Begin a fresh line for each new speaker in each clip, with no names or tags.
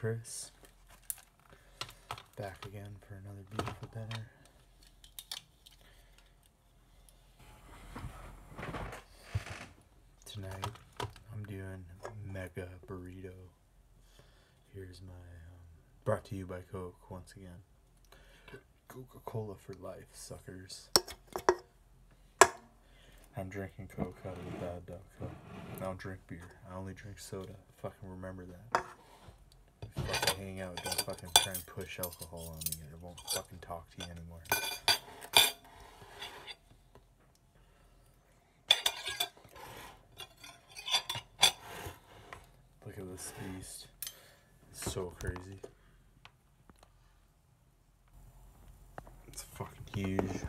Chris. Back again for another beautiful dinner. Tonight, I'm doing Mega Burrito. Here's my, brought to you by Coke once again. Coca-Cola for life, suckers. I'm drinking Coke out of the Bad Dog Cup. I don't drink beer. I only drink soda. Fucking remember that. Fucking hang out. Don't fucking try and push alcohol on me. I won't fucking talk to you anymore. Look at this beast. It's so crazy. It's fucking huge.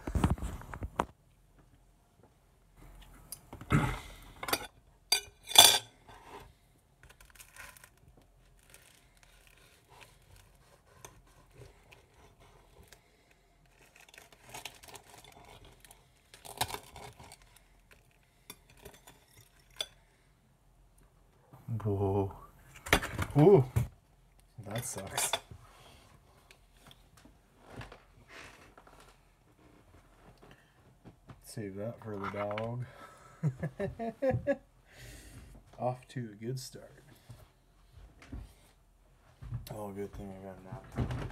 Whoa. Ooh. That sucks. Save that for the dog. Off to a good start. Oh, good thing I got a napkin.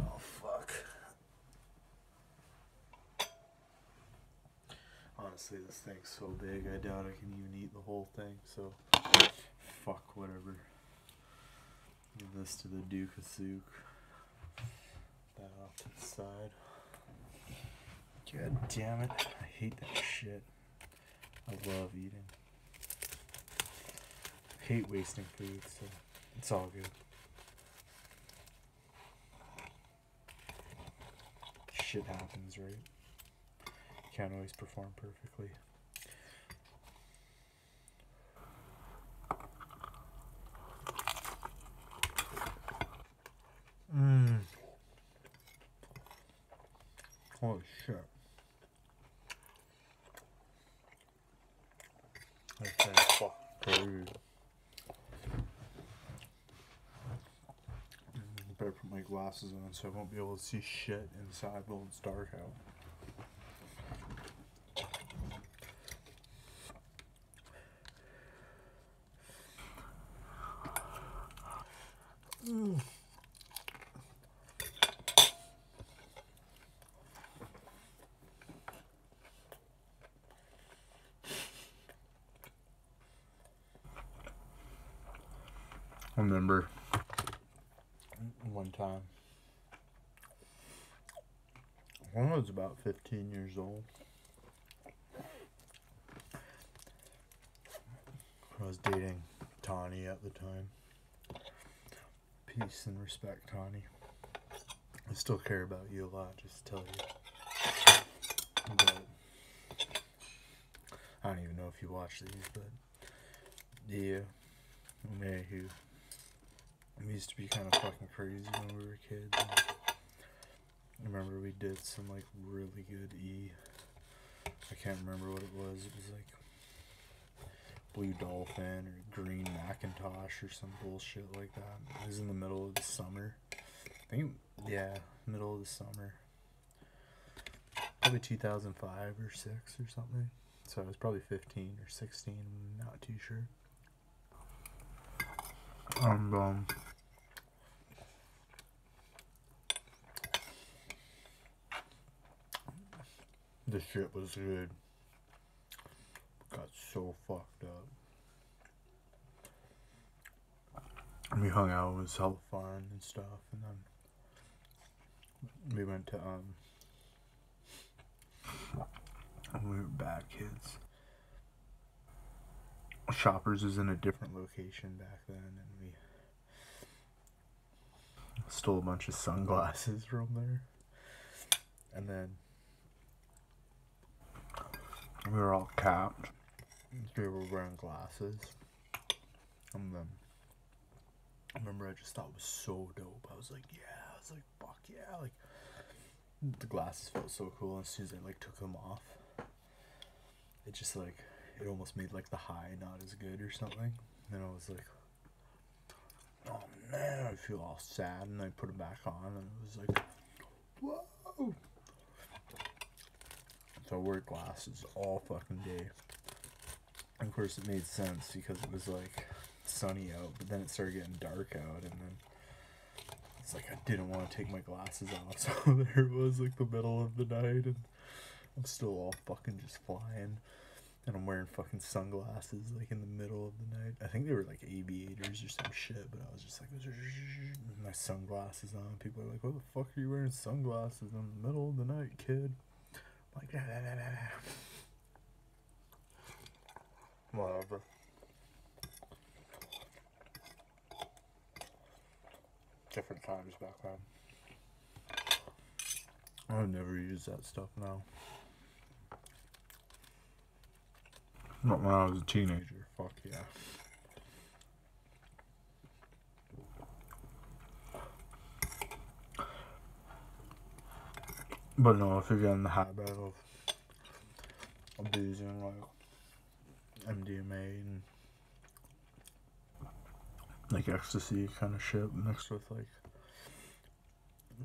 Oh, fuck. Honestly, this thing's so big, I doubt I can even eat the whole thing, so fuck whatever. Give this to the Duke of Souk. That off to the side. God damn it. I hate that shit. I love eating. I hate wasting food, so it's all good. Shit happens, right? Can't always perform perfectly. Holy shit. That thing's fucking crazy. I better put my glasses on so I won't be able to see shit inside while it's dark out. I remember one time when I was about 15 years old, I was dating Tawny at the time. Peace and respect, Tawny. I still care about you a lot, just to tell you. But I don't even know if you watch these, but yeah, anywho. We used to be kind of fucking crazy when we were kids. And I remember we did some like really good I can't remember what it was. It was like Blue Dolphin or Green Macintosh or some bullshit like that. It was in the middle of the summer. I think, yeah, middle of the summer. Probably 2005 or 6 or something. So I was probably 15 or 16. I'm not too sure. The shit was good. Got so fucked up. And we hung out, it was hella fun and stuff, and then we went to when we were bad kids. Shoppers was in a different location back then, and we stole a bunch of sunglasses from there. And then we were all capped. We were wearing glasses. And then I remember I just thought it was so dope. I was like, yeah. I was like, fuck yeah. Like, the glasses felt so cool. And as soon as I like took them off, it just like, it almost made like the high not as good or something. And I was like, oh man, I feel all sad, and I put it back on, and it was like, whoa. So I wore glasses all fucking day. And of course it made sense because it was like sunny out, but then it started getting dark out, and then it's like I didn't want to take my glasses off, so there it was, like the middle of the night, and I'm still all fucking just flying, and I'm wearing fucking sunglasses like in the middle of the night. I think they were like aviators or some shit, but I was just like with my sunglasses on. People are like, what the fuck are you wearing sunglasses in the middle of the night, kid? I'm like, whatever. Different times back then. I would never use that stuff now. Not when I was a teenager. Fuck yeah. But no, if you get in the habit of abusing like MDMA and like ecstasy kind of shit mixed with like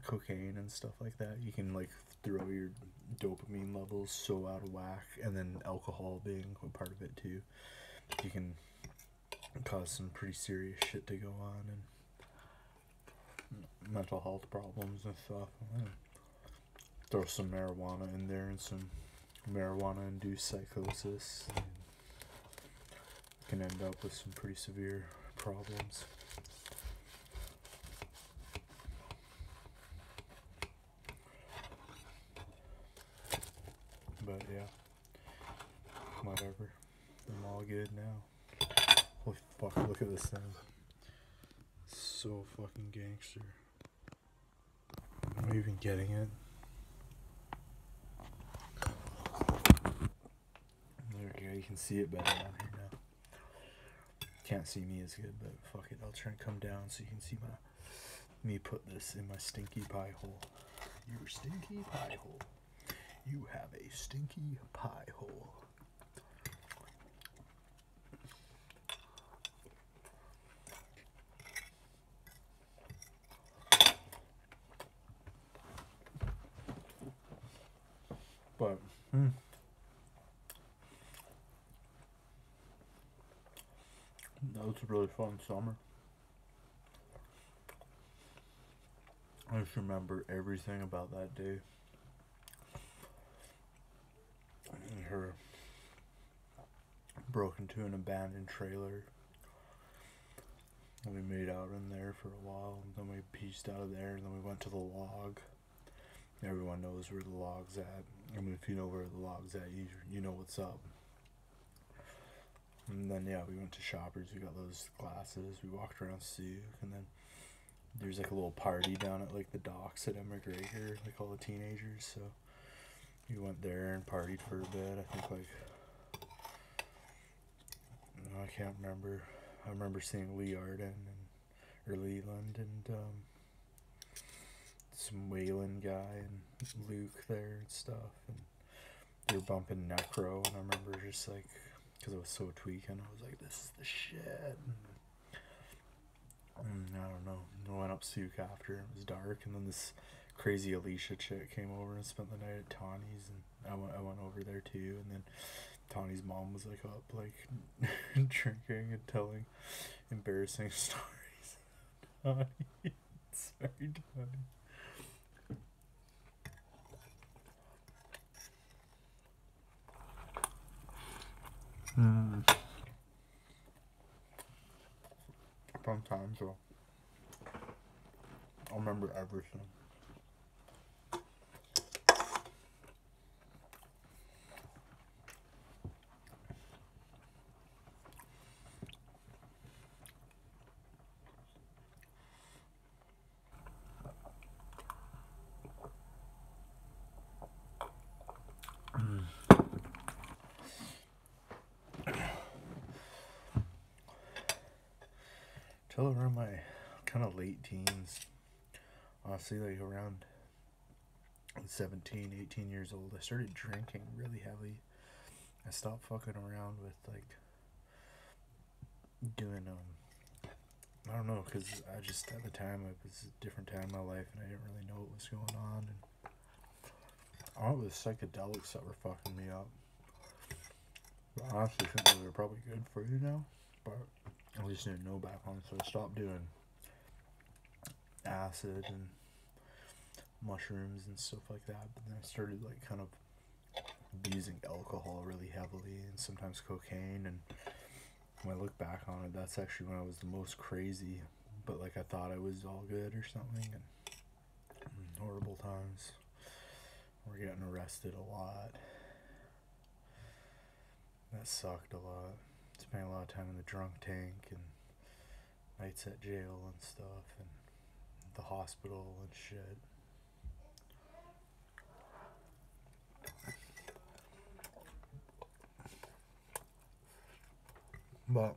cocaine and stuff like that, you can like throw your dopamine levels so out of whack, and then alcohol being a part of it too, you can cause some pretty serious shit to go on, and mental health problems and stuff. Throw some marijuana in there and some marijuana induced psychosis, and can end up with some pretty severe problems. But yeah, whatever. I'm all good now. Holy fuck, look at this thing. So fucking gangster. Am I even getting it? There we go, you can see it better down here now. Can't see me as good, but fuck it, I'll try and come down so you can see me put this in my stinky pie hole. Your stinky pie hole. You have a stinky pie hole. But, that was a really fun summer. I just remember everything about that day. Her broke into an abandoned trailer. We made out in there for a while, and then we pieced out of there, and then we went to the log. Everyone knows where the log's at. I mean, if you know where the log's at, you know what's up. And then yeah, we went to Shoppers. We got those glasses. We walked around Sioux, and then there's like a little party down at like the docks at McGregor, like all the teenagers. So we went there and partied for a bit. I think like, I can't remember. I remember seeing Lee Arden or Leland and some Wayland guy and Luke there and stuff, and they were bumping Necro, and I remember just like, because I was so tweaking, I was like, this is the shit. And I don't know, I went up Souk after, it was dark, and then this crazy Alicia chick came over and spent the night at Tawny's, and I went over there too, and then Tawny's mom was like up like drinking and telling embarrassing stories. It's very funny. Sometimes I'll remember everything. Till around my kind of late teens, honestly, like around 17, 18 years old, I started drinking really heavy. I stopped fucking around with like doing I don't know, because I just at the time it was a different time in my life and I didn't really know what was going on, and I went with psychedelics that were fucking me up. But I honestly think those are probably good for you now, but I just didn't know back on, so I stopped doing acid and mushrooms and stuff like that. But then I started like kind of using alcohol really heavily and sometimes cocaine, and when I look back on it, that's actually when I was the most crazy, but like I thought I was all good or something, and horrible times. We're getting arrested a lot. That sucked a lot. Spent a lot of time in the drunk tank and nights at jail and stuff and the hospital and shit. But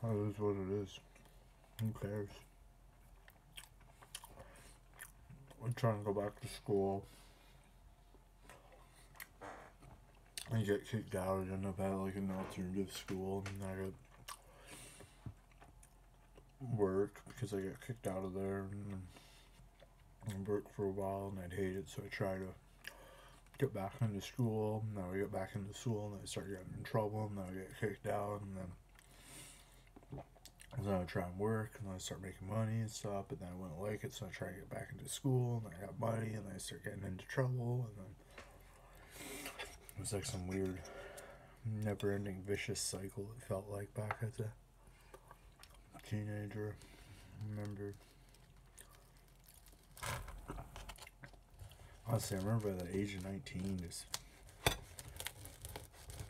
that is what it is. Who cares? I'm trying to go back to school. I get kicked out and end up at like an alternative school, and I got work because I got kicked out of there, and I worked for a while and I'd hate it, so I try to get back into school. Now I get back into school and I start getting in trouble, and then I get kicked out, and then I try and work, and then I start making money and stuff, but then I wouldn't like it, so I try to get back into school, and I got money, and then I start getting into trouble, and then it was like some weird, never-ending vicious cycle it felt like back as a teenager. I remember, honestly, I remember at the age of 19 just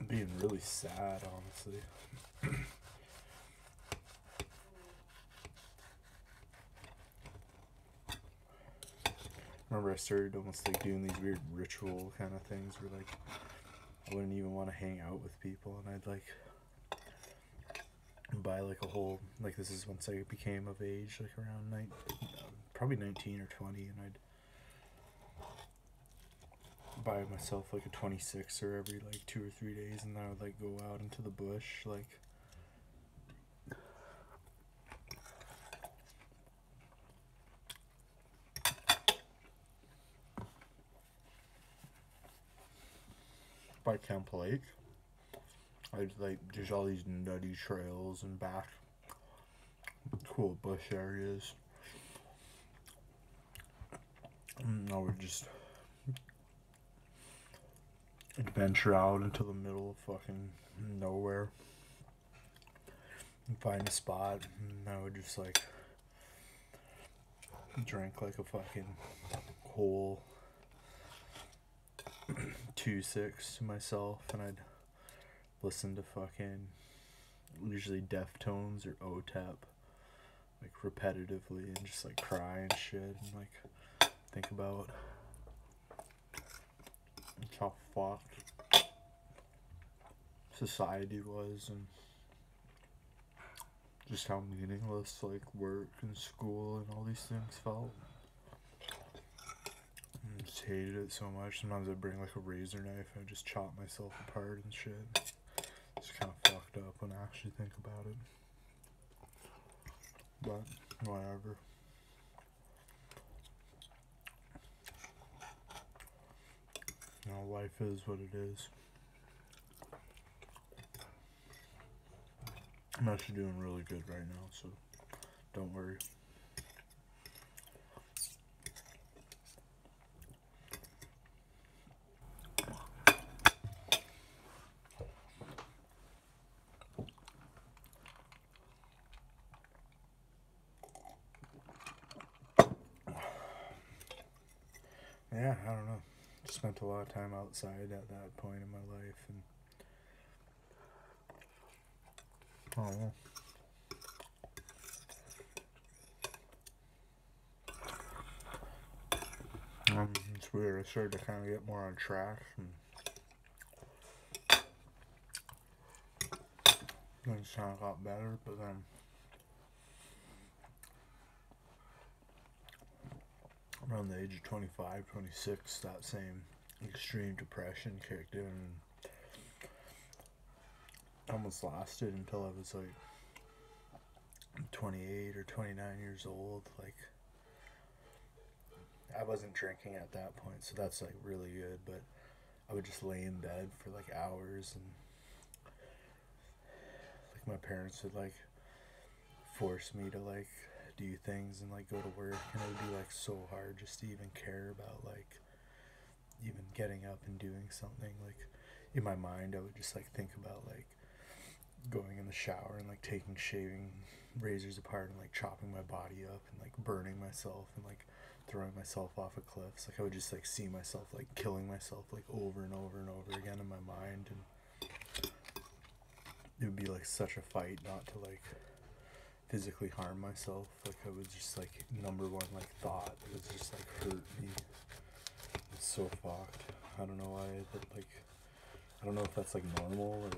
being really sad, honestly. Remember I started almost like doing these weird ritual kind of things where like I wouldn't even want to hang out with people, and I'd like buy like a whole, like this is once I became of age, like around probably 19 or 20, and I'd buy myself like a 26er every like 2 or 3 days, and I would like go out into the bush like by Camp Lake. I'd like, there's all these nutty trails and back cool bush areas, and I would just adventure out into the middle of fucking nowhere and find a spot, and I would just like drink like a fucking whole 2-6 to myself, and I'd listen to fucking usually Deftones or OTEP like repetitively and just like cry and shit, and like think about how fucked society was, and just how meaningless like work and school and all these things felt. I just hated it so much. Sometimes I'd bring like a razor knife and I'd just chop myself apart and shit. It's kind of fucked up when I actually think about it. But whatever. You know, life is what it is. I'm actually doing really good right now, so don't worry. Yeah, I don't know. Spent a lot of time outside at that point in my life, and I don't know. It's weird. I started to kind of get more on track, and things kind of got better, but then around the age of 25, 26, that same extreme depression kicked in, and almost lasted until I was like 28 or 29 years old. Like, I wasn't drinking at that point, so that's like really good, but I would just lay in bed for like hours, and like my parents would like force me to like do things and like go to work, and it would be like so hard just to even care about like even getting up and doing something. Like, in my mind I would just like think about like going in the shower and like taking shaving razors apart and like chopping my body up and like burning myself and like throwing myself off of cliffs. Like, I would just like see myself like killing myself like over and over and over again in my mind, and it would be like such a fight not to like physically harm myself. Like, I was just like number one like thought was just like hurt me. It's so fucked. I don't know why, but like I don't know if that's like normal or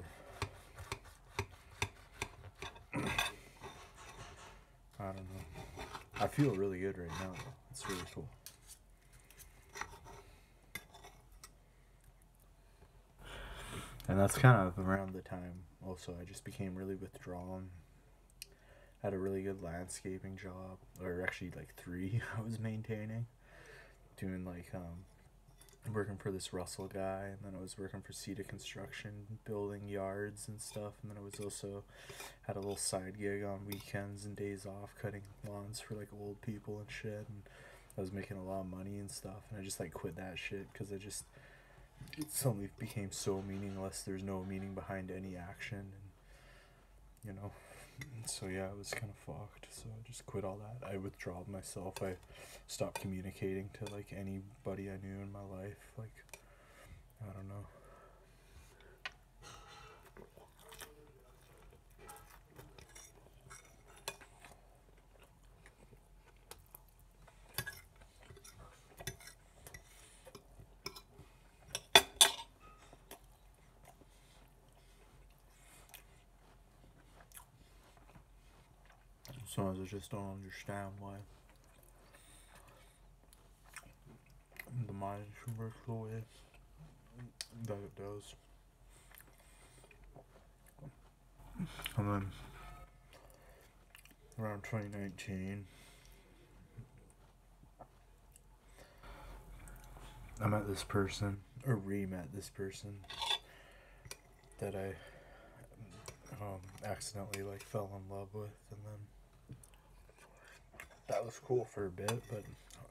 I don't know. I feel really good right now though. It's really cool. And that's kind of around the time also I just became really withdrawn. Had a really good landscaping job, or actually like 3 I was maintaining, doing like working for this Russell guy, and then I was working for Cedar Construction, building yards and stuff, and then I was also had a little side gig on weekends and days off cutting lawns for like old people and shit, and I was making a lot of money and stuff, and I just like quit that shit because it suddenly became so meaningless. There's no meaning behind any action, and you know, so yeah, it was kind of fucked. So I just quit all that. I withdrawed myself. I stopped communicating to like anybody I knew in my life. Like, I don't know. Sometimes I just don't understand why the mind should work the way that it does. And then around 2019, I met this person, or re-met this person that I accidentally like fell in love with, and then that was cool for a bit, but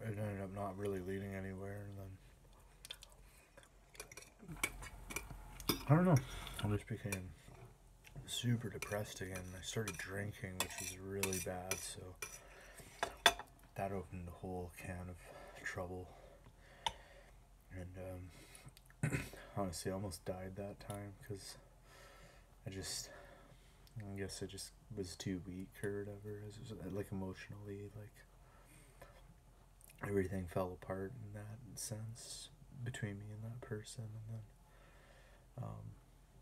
it ended up not really leading anywhere, and then I don't know, I just became super depressed again. I started drinking, which was really bad, so that opened a whole can of trouble, and honestly I almost died that time because I guess I just was too weak or whatever. It was like emotionally, like everything fell apart in that sense between me and that person, and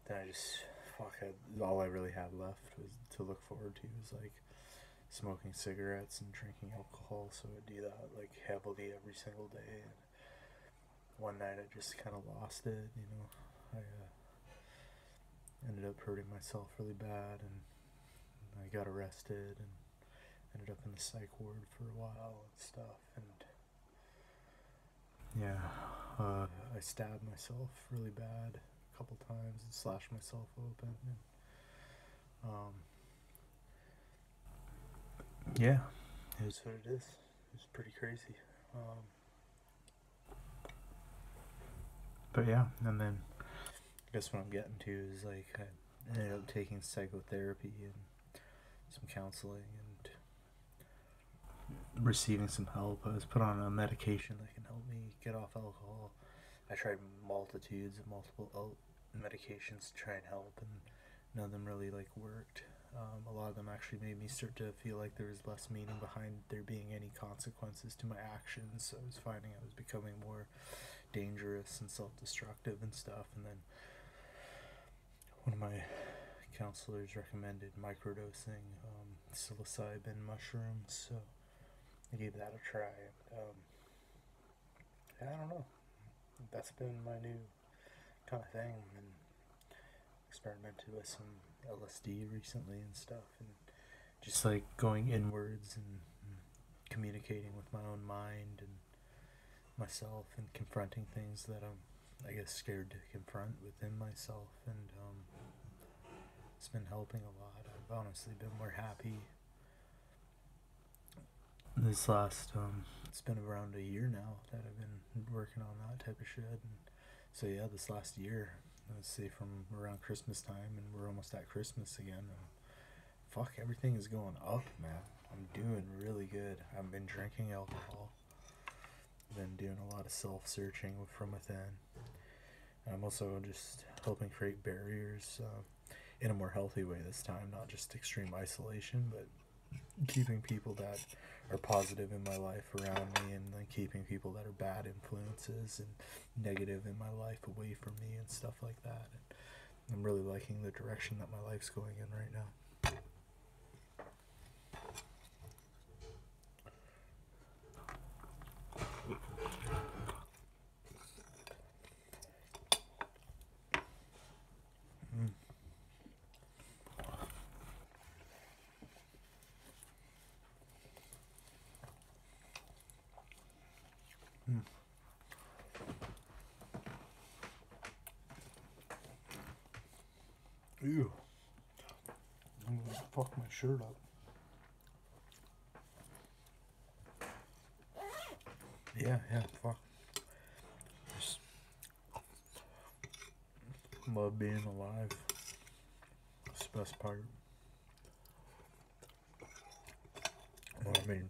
then I just all I really had left was to look forward to was like smoking cigarettes and drinking alcohol. So I'd do that like heavily every single day, and one night I just kind of lost it, you know. I ended up hurting myself really bad, and I got arrested and ended up in the psych ward for a while and stuff, and yeah, I stabbed myself really bad a couple times and slashed myself open, and yeah, it is what it is. It's pretty crazy. But yeah, and then I guess what I'm getting to is like I ended up taking psychotherapy and some counseling and receiving some help. I was put on a medication that can help me get off alcohol. I tried multitudes of multiple medications to try and help, and none of them really like worked. A lot of them actually made me start to feel like there was less meaning behind there being any consequences to my actions. So I was finding I was becoming more dangerous and self-destructive and stuff. And then one of my counselors recommended microdosing psilocybin mushrooms, so I gave that a try. I don't know. That's been my new kind of thing. And experimented with some LSD recently and stuff, and just like going inwards and communicating with my own mind and myself and confronting things that I'm, I guess, scared to confront within myself. And it's been helping a lot. I've honestly been more happy this last it's been around a year now that I've been working on that type of shit. And so yeah, this last year, let's say from around Christmas time, and we're almost at Christmas again, and fuck, everything is going up, man. I'm doing really good. I've been drinking alcohol, been doing a lot of self-searching from within. And I'm also just helping create barriers in a more healthy way this time, not just extreme isolation, but keeping people that are positive in my life around me, and then keeping people that are bad influences and negative in my life away from me and stuff like that. And I'm really liking the direction that my life's going in right now. Ew. I'm gonna fuck my shirt up. Yeah, fuck. Just love being alive. It's the best part. Well, I mean,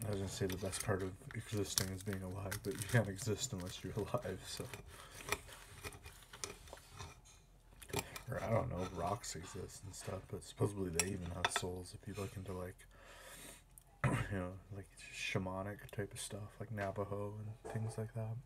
I was gonna say the best part of existing is being alive, but you can't exist unless you're alive, so. Or I don't know, rocks exist and stuff, but supposedly they even have souls if you look into like, you know, like shamanic type of stuff, like Navajo and things like that.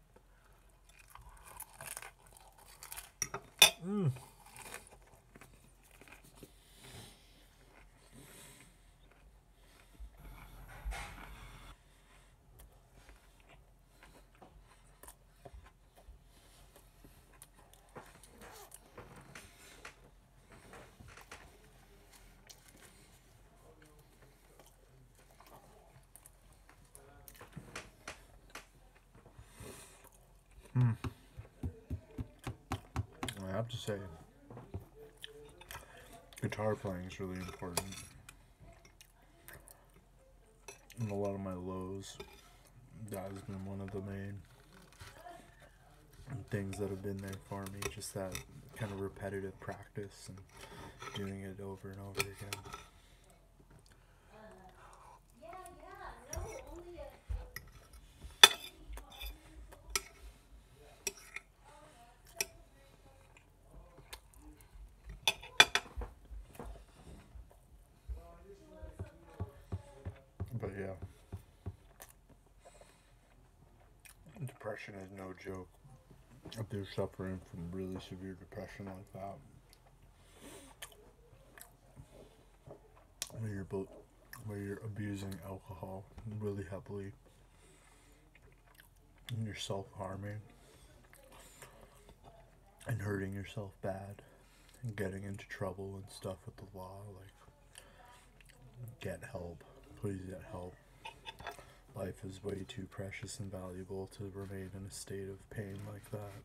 I have to say, guitar playing is really important. In a lot of my lows, that has been one of the main things that have been there for me. Just that kind of repetitive practice and doing it over and over again. But yeah, depression is no joke. If you're suffering from really severe depression like that, where you're abusing alcohol really heavily, and you're self-harming and hurting yourself bad and getting into trouble and stuff with the law, like, get help. Please get help. Life is way too precious and valuable to remain in a state of pain like that.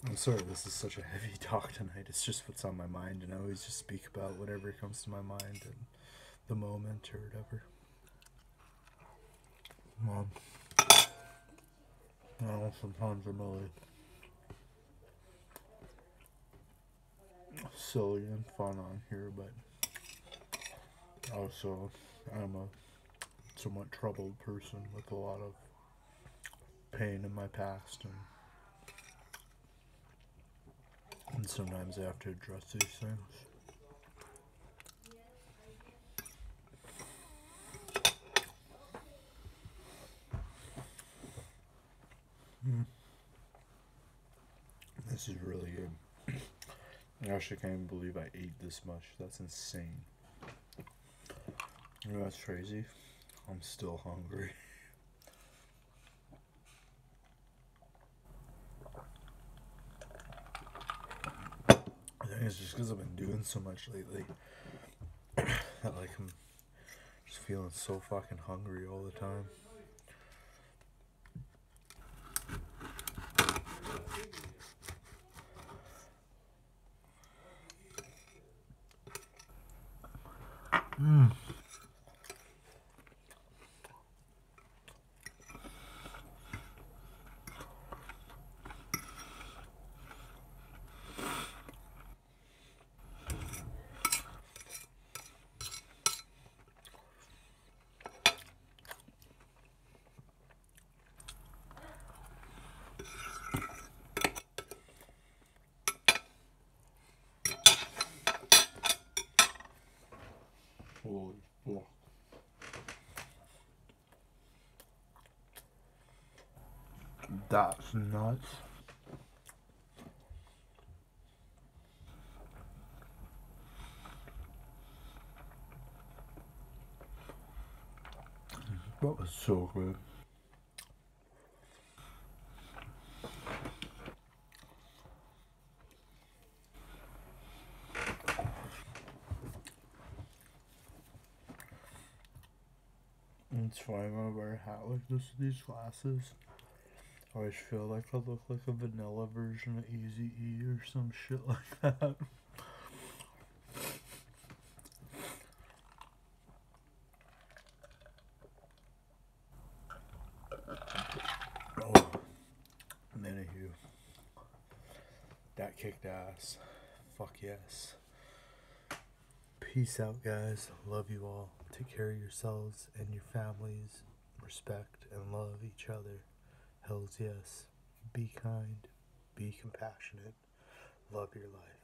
I'm sorry this is such a heavy talk tonight. It's just what's on my mind, and I always just speak about whatever comes to my mind in the moment or whatever. Mom, I know sometimes I'm really silly and fun on here, but also I'm a somewhat troubled person with a lot of pain in my past, and sometimes I have to address these things. This is really good. I actually can't even believe I ate this much. That's insane. You know what's crazy? I'm still hungry. I think it's just because I've been doing so much lately that like I'm just feeling so fucking hungry all the time. Holy fuck. That's nuts. That was so good. It's funny when I wear a hat like this with these glasses. I always feel like I look like a vanilla version of Eazy-E or some shit like that. Oh, anywho, that kicked ass. Fuck yes. Peace out, guys. Love you all. Take care of yourselves and your families. Respect and love each other. Hells yes. Be kind. Be compassionate. Love your life.